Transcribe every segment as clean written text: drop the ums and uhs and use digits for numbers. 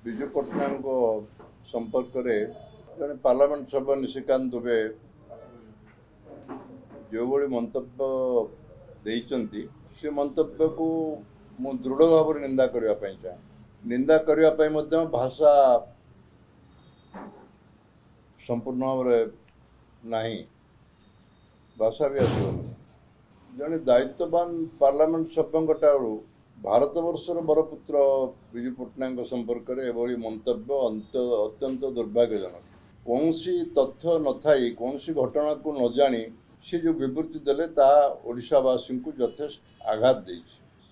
विजु पट्टनायक संपर्क में जड़े पार्लियामेंट सभ्य निशिकांत दुबे जो भाई मंतव्य देइचंती से मंतव्य को मु दृढ़ भाव निंदा करने चाहे निंदा करने भाषा संपूर्ण भाव नहीं भाषा भी आसबनी जड़े दायित्ववान पार्लियामेंट सभ्य भारत वर्षर बरपुत्र विजु पट्टनायक संपर्क में एभली मंतव्य अत्यंत दुर्भाग्यजनक कौन तथ्य न थी कौन घटना को न जानी सी जो विवृत्ति देले ओडिशावासी को यथेष्ट आघात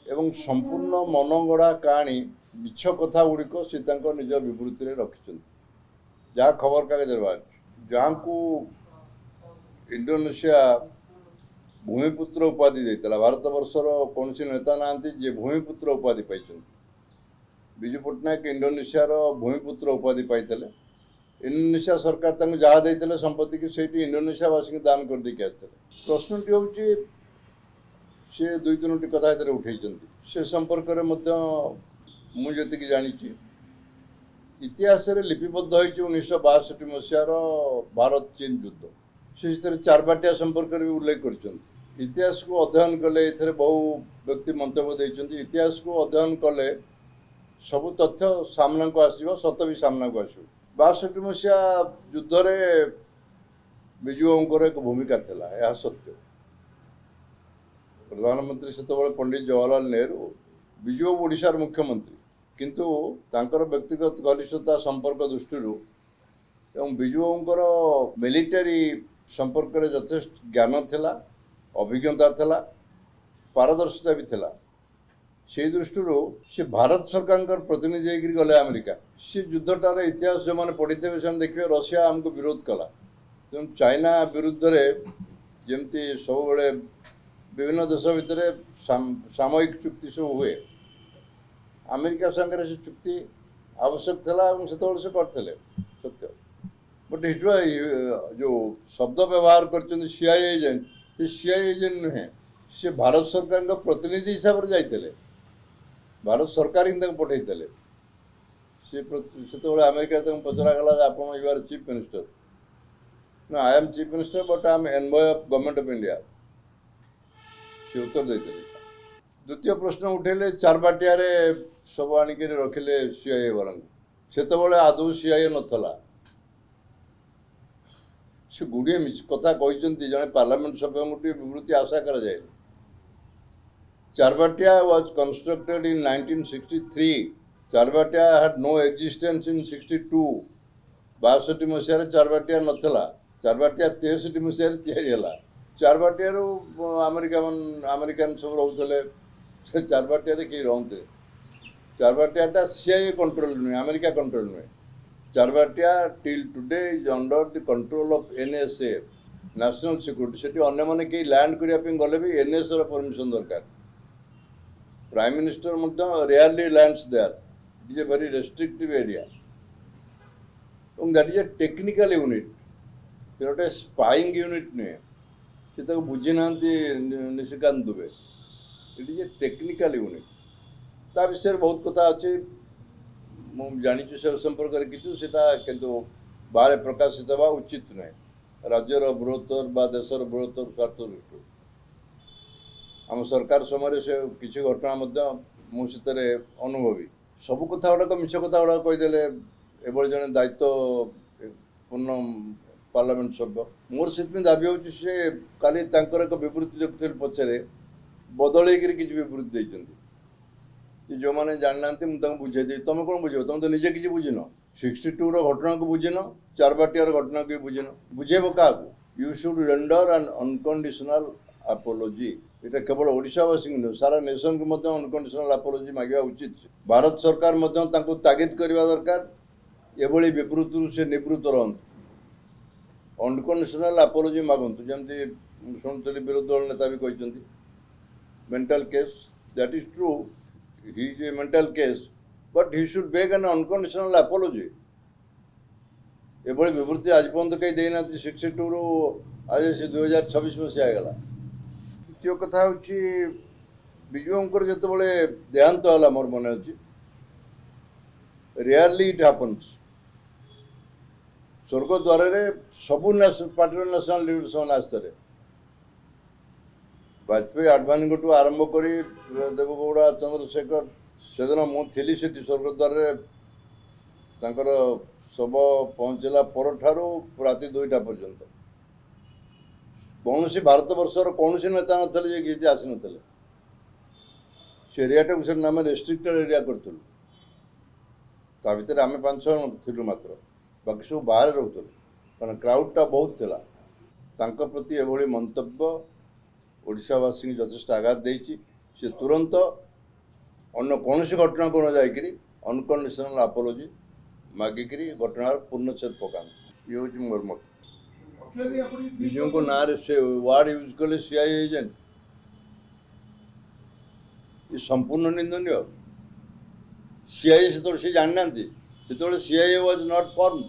एवं संपूर्ण मनगढ़ा कहानी मिछ कथा गुड़िक से निज विवृत्ति में रखिंट जहाँ खबर कागज बाहर जहाँ को इंडोनेशिया भूमिपुत्र उपाधि देता भारत वर्षर कौन नेता ना जे भूमिपुत्र उपाधि पाई विजु पट्टनायक इंडोनेशिया भूमिपुत्र उपाधि पाई इंडोनेशिया सरकार जहाँ देते संपत्ति की से इंडोनेशियावासी दान कर देके आसते प्रश्नटी हूँ सी दुई तीन कथा उठे से संपर्क में मुझे जानी इतिहास लिपिबद्ध हो 1962 मसीहार भारत चीन युद्ध से चारबाटिया संपर्क में उल्लेख कर इतिहास को अध्ययन कले ये बहु व्यक्ति मंतव्य देते इतिहास को अध्ययन कले सबु तथ्य सामना को आसो सत भी सामना को आस 62 मसीहा युद्ध में विजुबाबूर एक भूमिका थिला यह सत्य प्रधानमंत्री से पंडित जवाहरलाल नेहरू विजुबाबू ओडिशार मुख्यमंत्री किंतु तांकर व्यक्तिगत घनिष्ठता संपर्क दृष्टि एवं विजुबाबूर मिलिटारी संपर्क में यथेष्ट ज्ञान थिला अभिज्ञता थिला पारदर्शिता भी थिला से दृष्टि से भारत सरकार प्रतिनिधि गले अमेरिका सी युद्धटार इतिहास जो मैंने पढ़ी थे से देखिए रशिया आमको विरोध कला तेणु चाइना विरुद्ध में जमती सब विभिन्न देश भितर सामयिक चुक्ति सब हुए अमेरिका संगे से चुक्ति आवश्यक था से करते सत्य बट इट जो शब्द व्यवहार कर सीआईए एजेंट से सीआईए एजेंट नुहे सी भारत सरकार का प्रतिनिधि हिसाब से जाते भारत सरकार ही पठे से अमेरिका पचरागला आप यू आर चीफ मिनिस्टर ना I am chief minister but I am envoy of government of India से उत्तर देते द्वितीय प्रश्न उठेले चारबाटिया सब आणिक रखिले सीआईए वाला से आदौ सीआईए नथला से गुड़िए कथा कहते जड़े पार्लियामेंट सभ्य गोटे विवृत्ति आशा कर जाए Charbatia was constructed in 1963 Charbatia had no existence in 62 62 मसीह चारबाटिया नथला चारबाटिया 63 मसीह या चारबाटिया अमेरिकान सब रोते से चारबाटिया कहीं रोते चारबाटिया सीआईए कंट्रोल नुहे अमेरिका कंट्रोल नुहे Charbatia till today is under the control of NSA national security से अन्य मैंने कहीं लैंड करने गले भी एनएसए परमिशन दरकार prime minister rarely lands there it is a very restrictive area that is a technical unit गोटे स्पाइंग यूनिट नुहे से बुझी ना Nishikant Dubey it is A technical unit ता विषय बहुत कथा अच्छे जानी से संपर्क कितु किंतु बाहर प्रकाशित हवा उचित नुहे राज्यर बृहत्तर बा देशर बृहत्तर स्वार्थ दृष्टि आम सरकार समय से किसी घटना मुझे अनुभवी सब कथा गुड़ाक मिछ कथा गुड़ाक कहीदे एभली जड़े दायित्व पूर्ण पार्लियामेंट सभ्य मोर से दाबी हो काली एक विवृत्ति देखुली पचर बदल किसी विवृत्ति देते जो मैंने जाना मुझे बुझे तुम कौन बुझे तुम तो निजे किसी बुझिन 62 घटना को बुझिन चारबाटियार घटना को बुझिन बुझेब क्या you should render N unconditional apology ये केवल ओडिशावासी नुह सारा नेशन को अनकंडीशनल अपोलोजी मांगा उचित भारत सरकार तागिद करवा दरकार एभली विवृत्ति से निवृत्त रहतु अनकंडीशनल अपोलोजी मागंतु जमती शुणुली विरोधी दल नेता भी कहते mental case that is true he is a mental case but he should beg an unconditional apology एभली विवृत्ति आज पर्यंत कहीं देना 62 रू आज से 2026 मसीहा आगला द्वितीय कथा हूँ विजुबाबूर जो देहांत है मोर मन अच्छी रेयरली इट हैपन्स स्वर्ग द्वार सबू पार्टी नेशनल लीडर से आसते वाजपेयी आडवाणी ठू आरंभ कर देवगौड़ा चंद्रशेखर से दिन मुझी स्वर्ग द्वार शव पहुँचला पर ठारू राति 2टा पर्यंत कौन सी भारत वर्षर कौन सी नेता नथिले किसी आसी नथिले से एरियाटा को नाम रेस्ट्रिक्टेड एरिया करूँ ता भर आम 5-6 जन थिलु मात्र बाकी सब बाहर रोते कारण क्राउडटा बहुत थिला तांका प्रति एभली मंतव्य ओडिशावासी यथेष्ट आघात देछि से तुरंत अन्य कौन सी घटना को न जाकि अनकंडीशनल आपोलोजी मागिक घटनार पूर्णच्छेद पका ये हूँ मोर मत विजय को ना से वार्ड यूज कले सीआई एजेंट ये संपूर्ण निंदनीय सीआईए से जाना से CIA was not form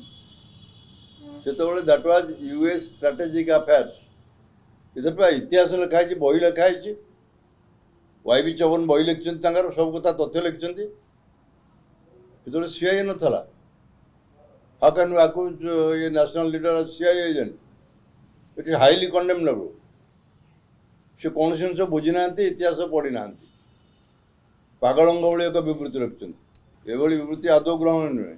say that was US strategic affairs इधर पे इतिहास लिखाई बही लिखाई वाई चौवन बही लिखिं सब कथा तथ्य लिखिं जो सीआईए नाला हाउ कैन ये national leader CIA agent it is highly condemnable से कौन जिन बुझी ना इतिहास पढ़ी ना पागल भाई एक विवृत्ति रखिंट एभली विवृत्ति आदौ ग्रहण नुहे।